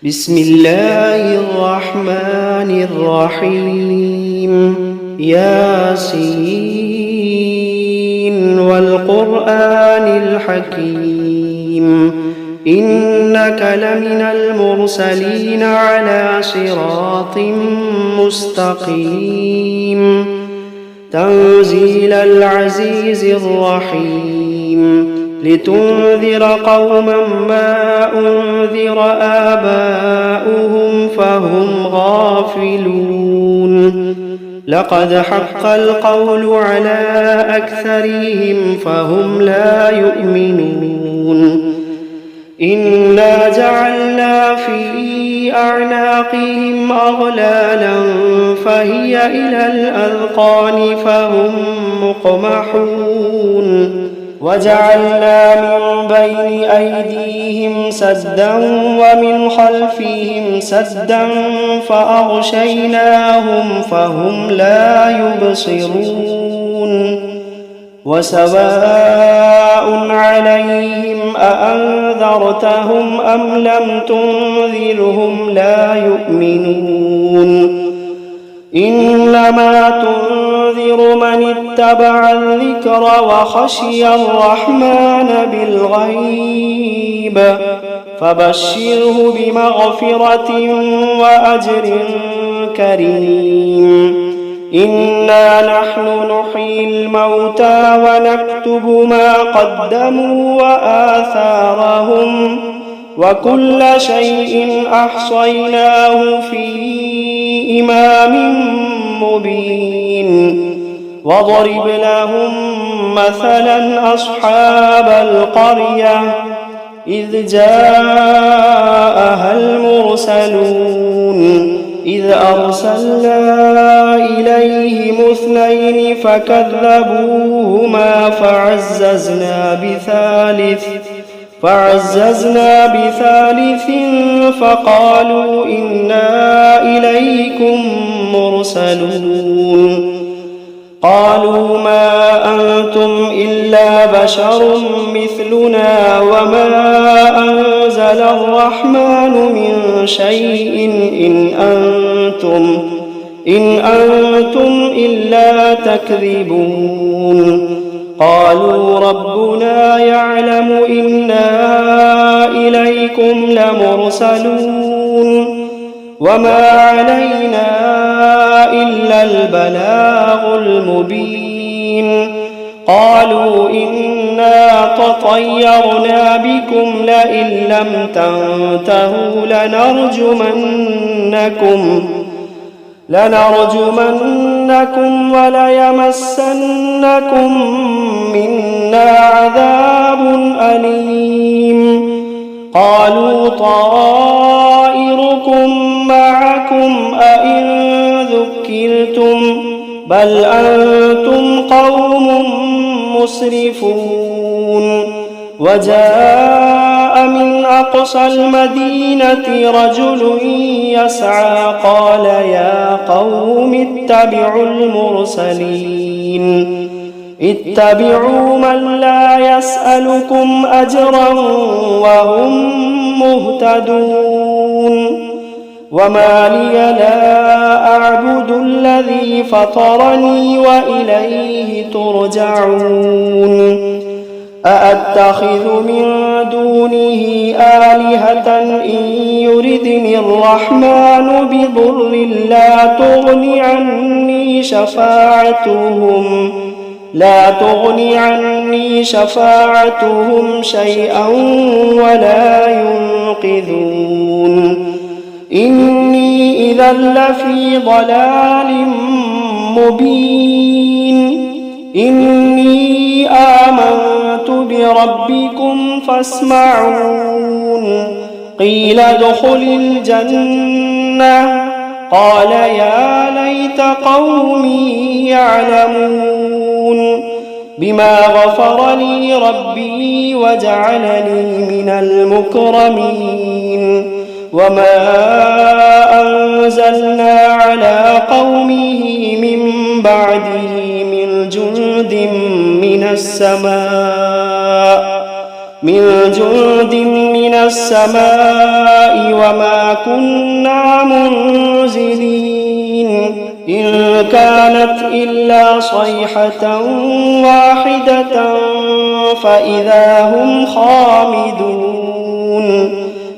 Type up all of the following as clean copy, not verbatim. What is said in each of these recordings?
بسم الله الرحمن الرحيم ياسين والقرآن الحكيم إنك لمن المرسلين على صراط مستقيم تنزيل العزيز الرحيم لتنذر قوما ما أنذر آباؤهم فهم غافلون لقد حق القول على أكثرهم فهم لا يؤمنون إنا جعلنا في أعناقهم أغلالا فهي إلى الأذقان فهم مقمحون وجعلنا من بين أيديهم سدا ومن خلفهم سدا فأغشيناهم فهم لا يبصرون وسواء عليهم أأنذرتهم أم لم تنذرهم لا يؤمنون إنما تنذر من اتبع الذكر وخشي الرحمن بالغيب فبشره بمغفرة وأجر كريم إنا نحن نحيي الموتى ونكتب ما قدموا وآثارهم وكل شيء أحصيناه في إمام مبين واضرب لهم مثلا أصحاب القرية إذ جاءها المرسلون إذ أرسلنا إليهم 2 فكذبوهما فعززنا بثالث فقالوا إنا إليكم مرسلون قالوا ما أنتم إلا بشر مثلنا وما أنزل الرحمن من شيء إن أنتم إلا تكذبون قالوا ربنا يعلم إنا إليكم لمرسلون وما علينا إلا البلاغ المبين قالوا إنا تطيرنا بكم لئن لم تنتهوا لنرجمنكم وليمسنكم منا عذاب أليم قالوا طائركم معكم أئن ذكرتم بل أنتم قوم مسرفون وجاء من أقصى المدينة رجل يسعى قال يا قوم اتبعوا من لا يسألكم أجرا وهم مهتدون وما لي لا أعبد الذي فطرني وإليه ترجعون أأتخذ من دونه آلهة إن يردني الرحمن بضر لا تغني عني شفاعتهم شيئا ولا ينقذون إني إذا لفي ضلال مبين إني آمنت بربكم فاسمعون قيل ادخل الجنة قال يا ليت قومي يعلمون بما غفر لي ربي وجعلني من المكرمين وما أنزلنا على قومه من بعده من جند من السماء من جند من السماء وما كنا منزلين إن كانت إلا صيحة واحدة فإذا هم خامدون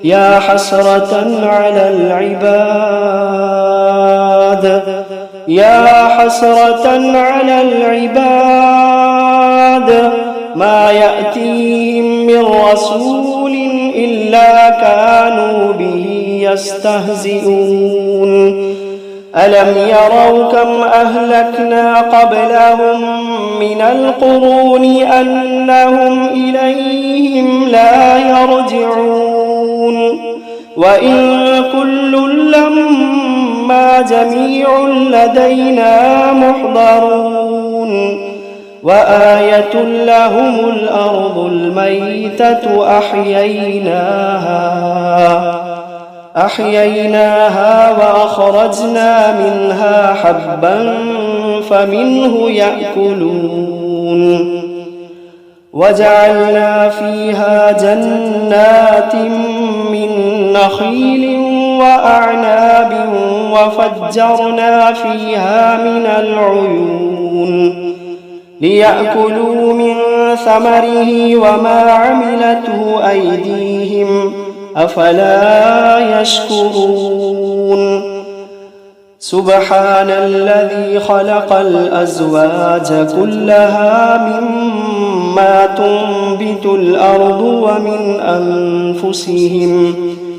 يا حسرة على العباد يا حسرة على العباد ما يأتيهم من رسول إلا كانوا به يستهزئون ألم يروا كم أهلكنا قبلهم من القرون أنهم إليهم لا يرجعون وإن كل لما جميع لدينا محضرون وآية لهم الأرض الميتة أحييناها وأخرجنا منها حبا فمنه يأكلون وجعلنا فيها جنات من نخيل وأعناب وفجرنا فيها من العيون ليأكلوا من ثمره وما عملته أيديهم أفلا يشكرون سبحان الذي خلق الأزواج كلها مما تنبت الأرض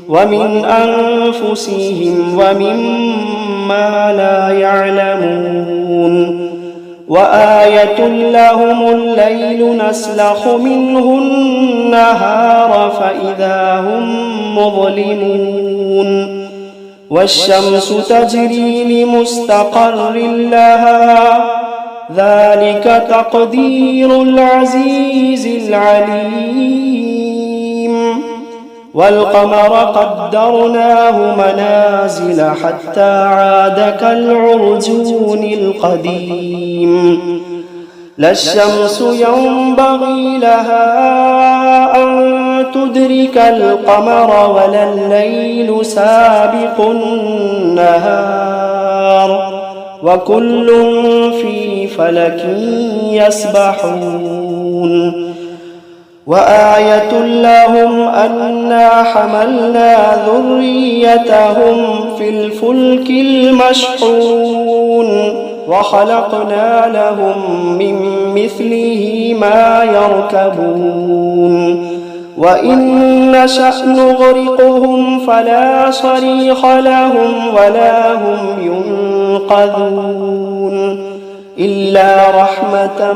ومن أنفسهم ومما لا يعلمون وآية لهم الليل نسلخ منه النهار فإذا هم مظلمون والشمس تجري لمستقر لها ذلك تقدير العزيز العليم والقمر قدرناه منازل حتى عاد كالعرجون القديم لا الشمس ينبغي لها أن تدرك القمر ولا الليل سابق النهار وكل في فلك يسبحون وآية لهم أنا حملنا ذريتهم في الفلك المشحون وخلقنا لهم من مثله ما يركبون وإن نشأ نغرقهم فلا صريخ لهم ولا هم ينقذون إلا رحمة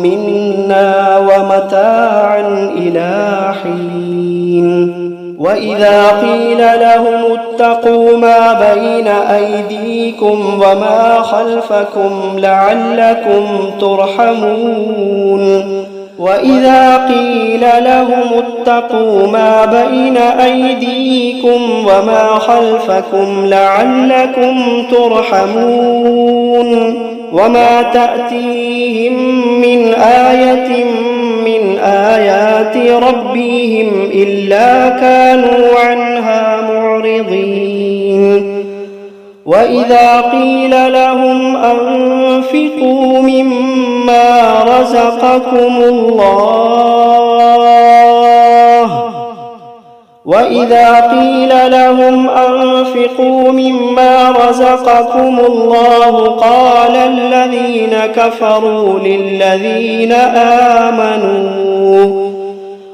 منا ومتاعا إلى حين وإذا قيل لهم اتقوا ما بين أيديكم وما خلفكم لعلكم ترحمون وإذا قيل لهم اتقوا ما بين أيديكم وما خلفكم لعلكم ترحمون وما تأتيهم من آية من آيات ربهم إلا كانوا عنها معرضين وإذا قيل لهم أنفقوا مما رزقكم الله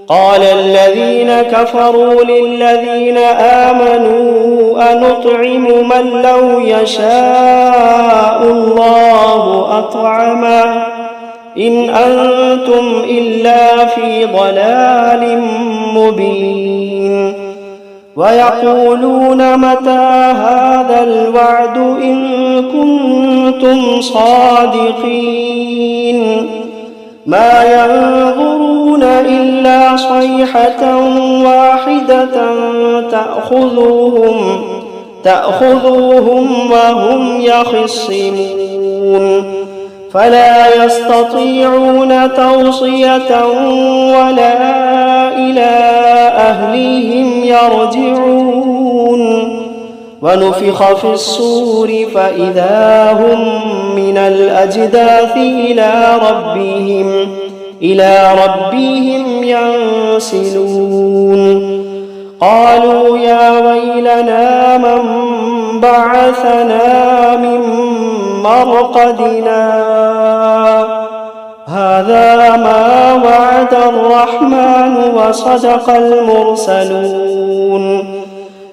قال الذين كفروا للذين آمنوا أنطعم من لو يشاء الله أطعمه إن أنتم إلا في ضلال مبين ويقولون متى هذا الوعد إن كنتم صادقين ما ينظرون إلا صيحة واحدة تأخذوهم وهم يخصمون فلا يستطيعون توصية ولا إلى أهليهم يرجعون ونفخ في الصور فإذا هم من الأجداث إلى ربهم ينسلون قالوا يا ويلنا من بعثنا من مرقدنا هذا ما وعد الرحمن وصدق المرسلون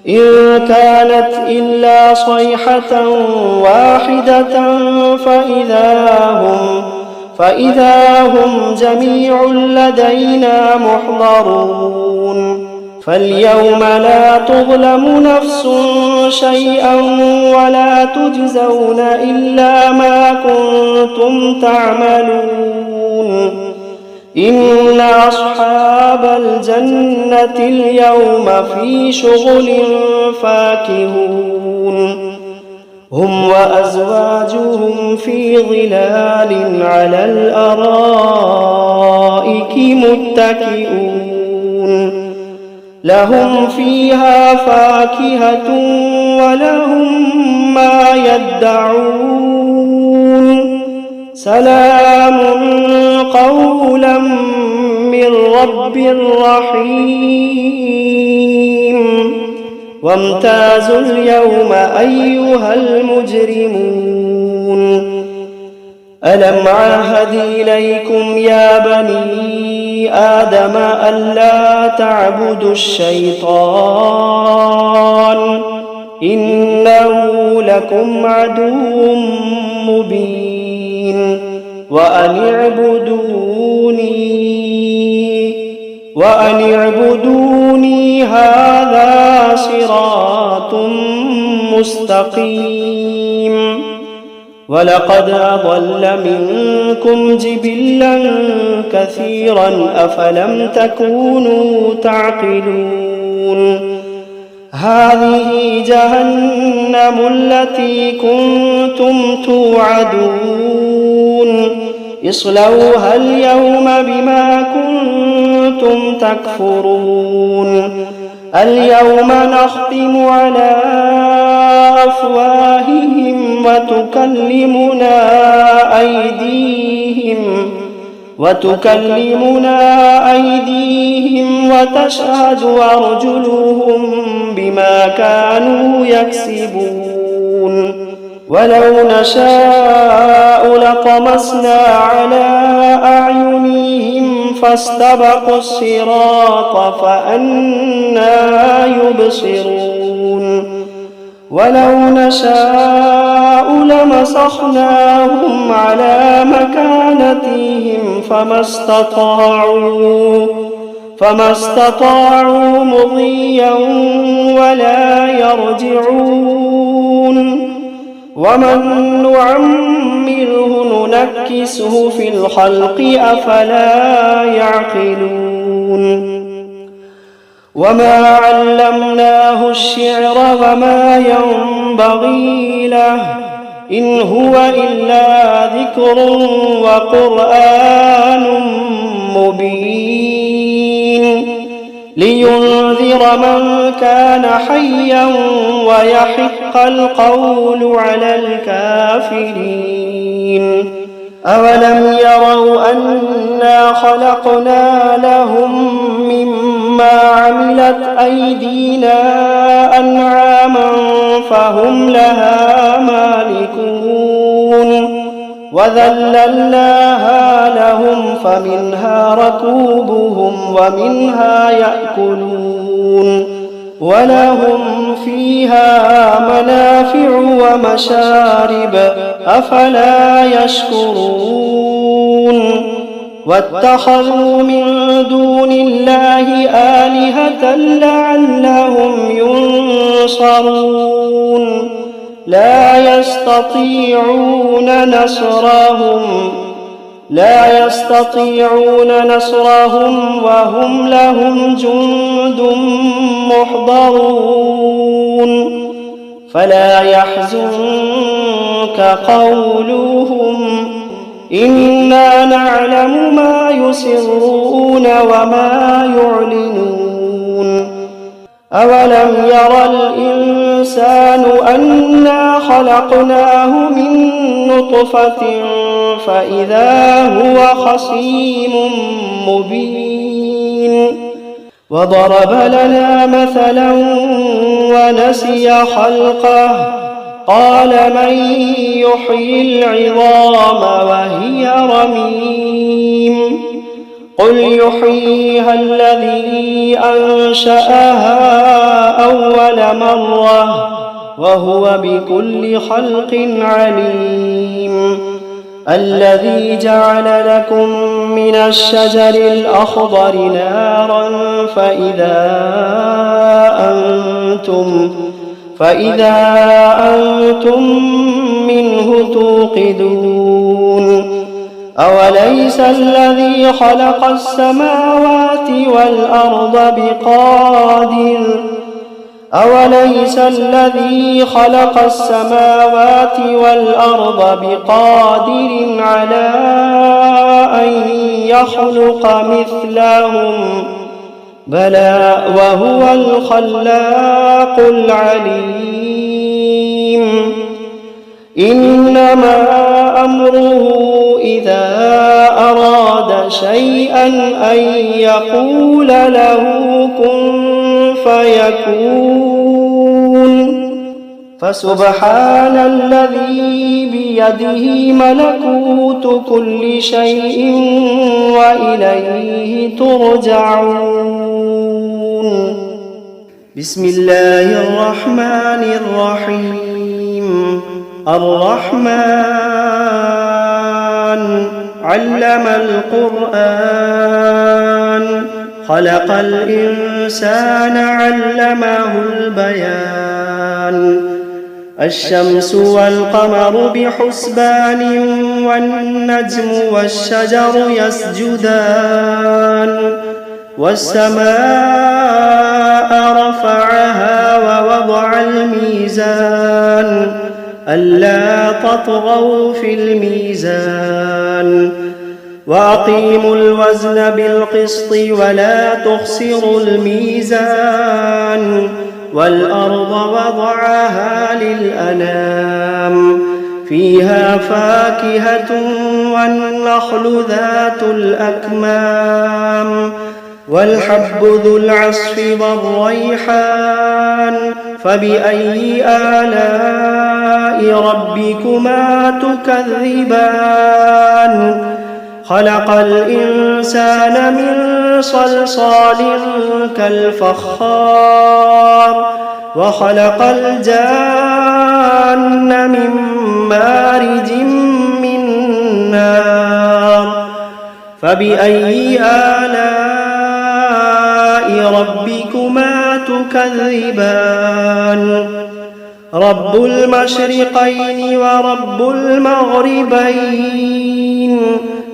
إن كانت إلا صيحة واحدة فإذا هم جميع لدينا محضرون فاليوم لا تظلم نفس شيئا ولا تجزون إلا ما كنتم تعملون إن أصحاب الجنة اليوم في شغل فاكهون هم وأزواجهم في ظلال على الأرائك متكئون لهم فيها فاكهة ولهم ما يدعون سلام قولا من رب رحيم وامتازوا اليوم أيها المجرمون ألم عاهد إليكم يا بني آدم ألا تعبدوا الشيطان إنه لكم عدو مبين وأن اعبدوني هذا صراط مستقيم ولقد أضل منكم جبلا كثيرا أفلم تكونوا تعقلون هذه جهنم التي كنتم توعدون اصلوها اليوم بما كنتم تكفرون اليوم نختم على أفواههم وتكلمنا أيديهم وتشهد أرجلهم بما كانوا يكسبون ولو نشاء لطمسنا على أعينهم فاستبقوا الصراط فأنى يبصرون ولو نشاء لمسخناهم على مكانتهم فما استطاعوا مضيا ولا يرجعون ومن نعمره ننكسه في الخلق أفلا يعقلون وما علمناه الشعر وما ينبغي له إن هو إلا ذكر وقرآن مبين لينذر من كان حيا ويحق القول على الكافرين أولم يروا أنا خلقنا لهم مما عملت أيدينا أنعاما فهم لها مالكون وذللناها لهم فمنها ركوبهم ومنها يأكلون ولهم فيها منافع ومشارب أفلا يشكرون واتخذوا من دون الله آلهة لعلهم ينصرون لا يستطيعون نصرهم وهم لهم جند محضرون فلا يحزنك قولهم إنا نعلم ما يسرون وما يعلنون أولم ير الإنسان أنا خلقناه من نطفة فإذا هو خصيم مبين وضرب لنا مثلا ونسي خلقه قال من يحيي العظام وهي رميم قل يحييها الذي أنشأها أول مرة وهو بكل خلق عليم الذي جعل لكم من الشجر الأخضر نارا فإذا أنتم منه توقدون أوليس الذي خلق السماوات والأرض بقادر على أن يخلق مثلهم بلى وهو الخلاق العليم إنما أمره إذا أراد شيئا أن يقول له كن فيكون فسبحان الذي بيده ملكوت كل شيء وإليه ترجعون بسم الله الرحمن الرحيم الرحمن علم القرآن خلق الإنسان علمه البيان الشمس والقمر بحسبان والنجم والشجر يسجدان والسماء رفعها ووضع الميزان ألا تطغوا في الميزان وأقيموا الوزن بالقسط ولا تخسروا الميزان والأرض وضعها للأنام فيها فاكهة والنخل ذات الأكمام والحب ذو العصف والريحان فبأي آلاء ربكما تكذبان خلق الإنسان من صلصال كالفخار وخلق الجان من مارج من نار فبأي آلاء ربكما تكذبان رب المشرقين ورب المغربين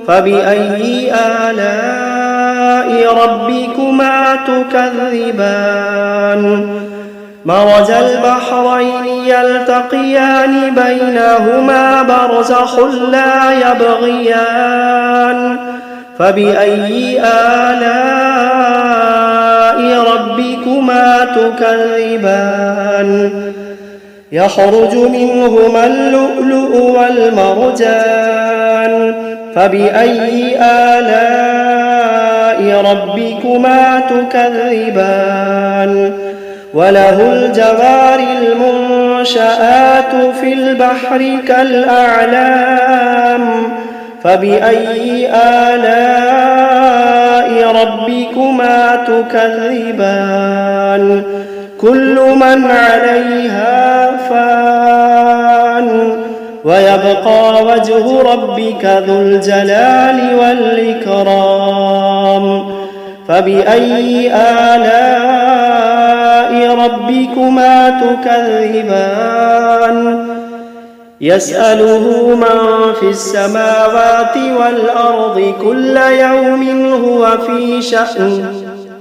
فبأي آلاء ربكما تكذبان مرج البحرين يلتقيان بينهما برزخ لا يبغيان فبأي آلاء ربكما تكذبان يخرج منهما اللؤلؤ والمرجان فبأي آلاء ربكما تكذبان وله الجوار المنشآت في البحر كالأعلام فبأي آلاء ربكما تكذبان كل من عليها فان ويبقى وجه ربك ذو الجلال والإكرام فبأي آلاء ربكما تكذبان يسأله من في السماوات والأرض كل يوم هو في شأن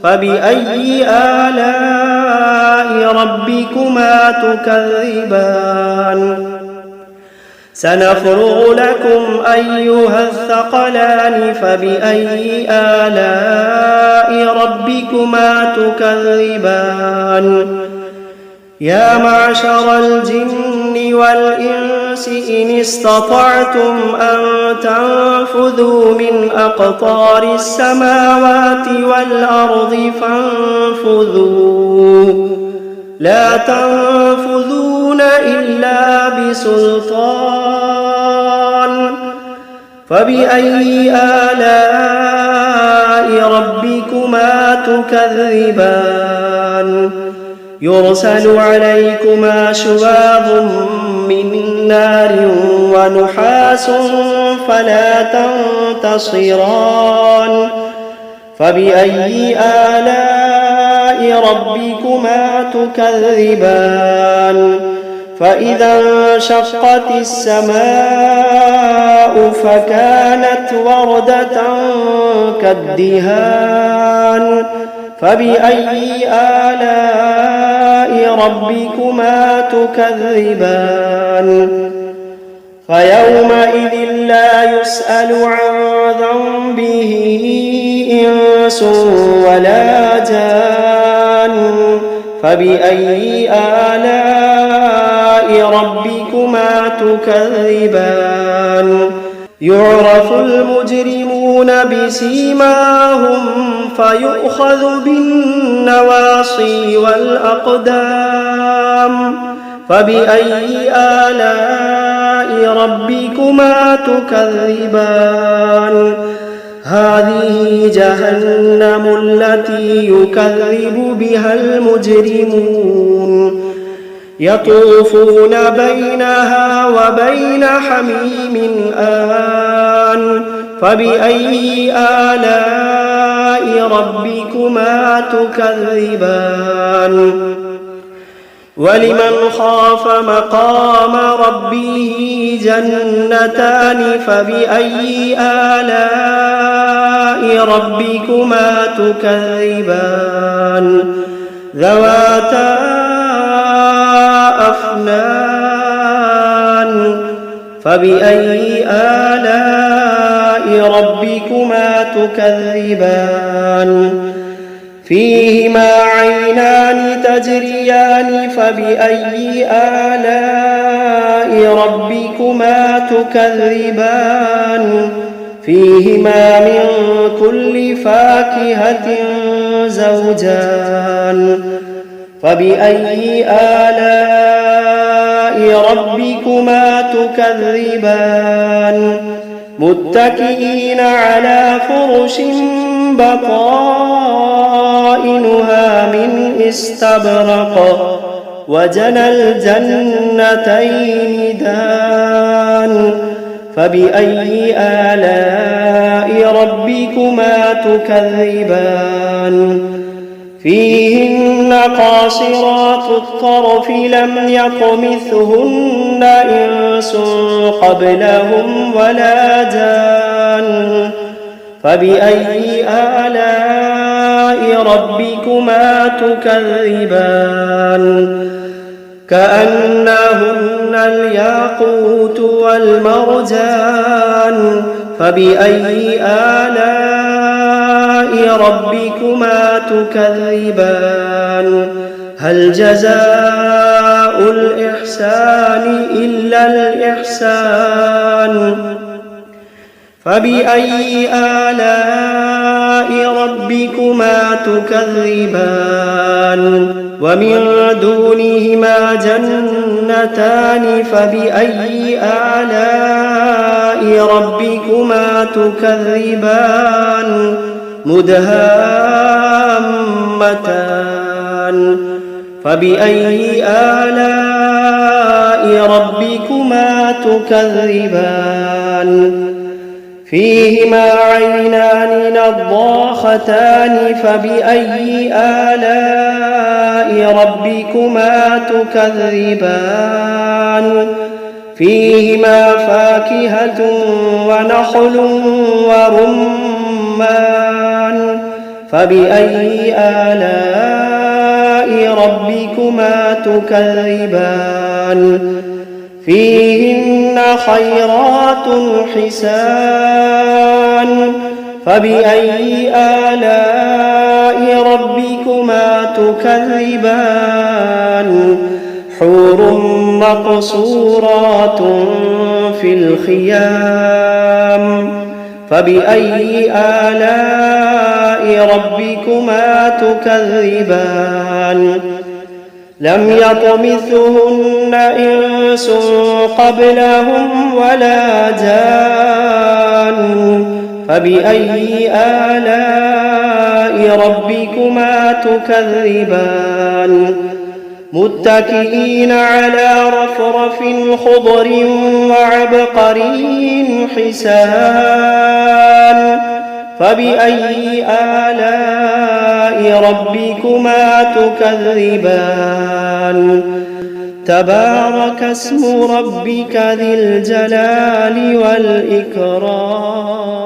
فبأي آلاء ربكما تكذبان سنفرغ لكم أيها الثقلان فبأي آلاء ربكما تكذبان يا معشر الجن والإنس إن استطعتم أن تنفذوا من أقطار السماوات والأرض فانفذوا لا تنفذون إلا بسلطان فبأي آلاء ربكما تكذبان يرسل عليكما شواظ من نار ونحاس فلا تنتصران فبأي آلاء ربكما تكذبان فإذا انشقت السماء فكانت وردة كالدهان فبأي آلاء ربكما تكذبان فيومئذ لا يسأل عن ذنبه إنس ولا جان فبأي آلاء ربكما تكذبان يعرف المجرمون بسيماهم فيؤخذ بالنواصي والأقدام فبأي آلاء ربكما تكذبان هذه جهنم التي يكذب بها المجرمون يطوفون بينها وبين حميم آن فبأي آلاء ربكما تكذبان ولمن خاف مقام ربه جنتان فبأي آلاء ربكما تكذبان ذواتا أفنان فبأي آلاء ربكما تكذبان فيهما عينان تجريان فبأي آلاء ربكما تكذبان فيهما من كل فاكهة زوجان فبأي آلاء ربكما تكذبان متكئين على فرش بطائنها من استبرق وجنى الجنتين دان فبأي آلاء ربكما تكذبان فيهن قاصرات الطرف لم يطمثهن إنس قبلهم ولا جان فبأي آلاء ربكما تكذبان كأنهن الياقوت والمرجان فبأي آلاء ربكما تكذبان هل جزاء الإحسان إلا الإحسان فبأي آلاء ربكما تكذبان ومن دونهما جنتان فبأي آلاء ربكما تكذبان مدهامتان فبأي آلاء ربكما تكذبان فيهما عينان نضاختان فبأي آلاء ربكما تكذبان فيهما فاكهة ونخل ورمان فبأي آلاء ربكما تكذبان فيهن خيرات حسان فبأي آلاء ربكما تكذبان حور مقصورات في الخيام فبأي آلاء ربكما تكذبان لم يطمثهن إنس قبلهم ولا جان فبأي آلاء ربكما تكذبان متكئين على رفرف خضر وعبقري حسان فبأي آلاء ربكما تكذبان تبارك اسم ربك ذي الجلال والإكرام.